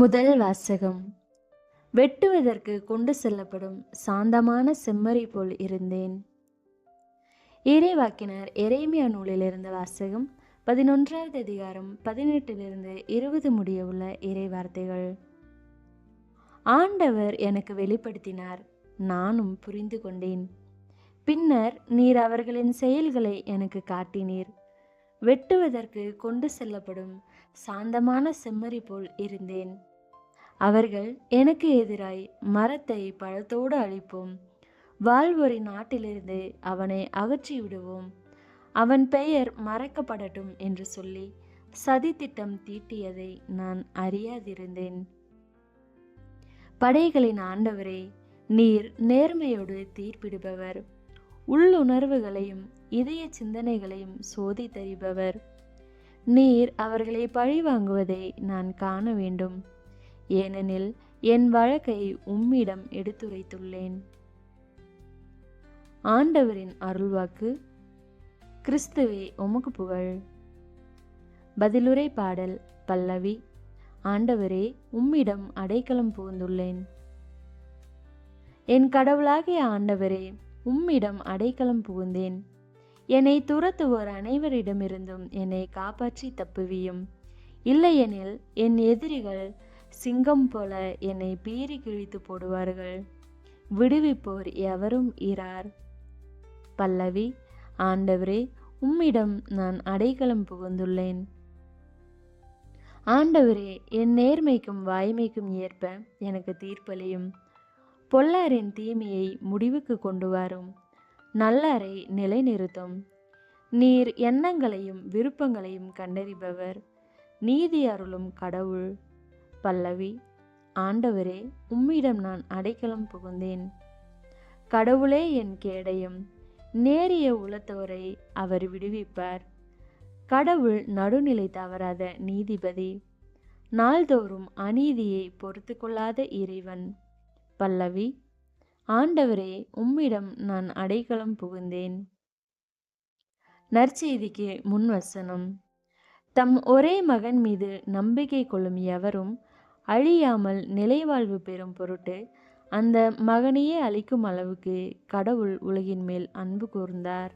முதல் வாசகம். வெட்டுவதற்கு கொண்டு செல்லப்படும் சாந்தமான செம்மறி போல் இருந்தேன். இறைவாக்கினர் எரேமியா நூலிலிருந்த வாசகம் 11வது அதிகாரம் 18 20 முடிய உள்ள இறை வார்த்தைகள். ஆண்டவர் எனக்கு வெளிப்படுத்தினார், நானும் புரிந்து கொண்டேன். பின்னர் நீர் அவர்களின் செயல்களை எனக்கு காட்டினீர். வெட்டுவதற்கு கொண்டு செல்லப்படும் சாந்தமான செம்மறி போல் இருந்தேன். அவர்கள் எனக்கு எதிராய் மரத்தை பழத்தோடு அழிப்போம், வாழ்வொரு நாட்டிலிருந்து அவனை அகற்றி விடுவோம், அவன் பெயர் மறைக்கப்படட்டும் என்று சொல்லி சதித்திட்டம் தீட்டியதை நான் அறியாதிருந்தேன். படைகளின் ஆண்டவரே, நீர் நேர்மையோடு தீர்ப்பிடுபவர், உள்ளுணர்வுகளையும் இதய சிந்தனைகளையும் சோதித்தறிபவர். நீர் அவர்களை பழிவாங்குவதை நான் காண வேண்டும், ஏனெனில் என் வழக்கை உம்மிடம் எடுத்துரைத்துள்ளேன். ஆண்டவரின் அருள்வாக்கு. கிறிஸ்துவே உமக்கு புகழ். பதிலுரை பாடல். பல்லவி. ஆண்டவரே, உம்மிடம் அடைக்கலம் புகுந்துள்ளேன். என் கடவுளாகிய ஆண்டவரே, உம்மிடம் அடைக்கலம் புகுந்தேன். என்னை துரத்துவோர் அனைவரிடமிருந்தும் என்னை காப்பாற்றி தப்புவியும். இல்லையெனில் என் எதிரிகள் சிங்கம் போல என்னை பீறி கிழித்து போடுவார்கள். விடுவிப்போர் எவரும் இரார். பல்லவி. ஆண்டவரே, உம்மிடம் நான் அடைக்கலம் புகுந்துள்ளேன். ஆண்டவரே, என் நேர்மைக்கும் வாய்மைக்கும் ஏற்ப எனக்கு தீர்ப்பளியும். பொல்லாரின் தீமையை முடிவுக்கு கொண்டு வரும், நல்லாரை நிலைநிறுத்தும். நீர் எண்ணங்களையும் விருப்பங்களையும் கண்டறிபவர், நீதி அருளும் கடவுள். பல்லவி. ஆண்டவரே, உம்மிடம் நான் அடைக்கலம் புகுந்தேன். கடவுளே என் கேடயம், நேரிய உளத்தோரை அவர் விடுவிப்பார். கடவுள் நடுநிலை தவறாத நீதிபதி, நாள்தோறும் அநீதியை பொறுத்து கொள்ளாத இறைவன். பல்லவி. ஆண்டவரே, உம்மிடம் நான் அடைக்கலம் புகுந்தேன். நற்செய்திக்கு முன்வசனம். தம் ஒரே மகன் மீது நம்பிக்கை கொள்ளும் எவரும் அழியாமல் நிலைவாழ்வு பெறும் பொருட்டு அந்த மகனையே அளிக்கும் அளவுக்கு கடவுள் உலகின் மேல் அன்பு கூர்ந்தார்.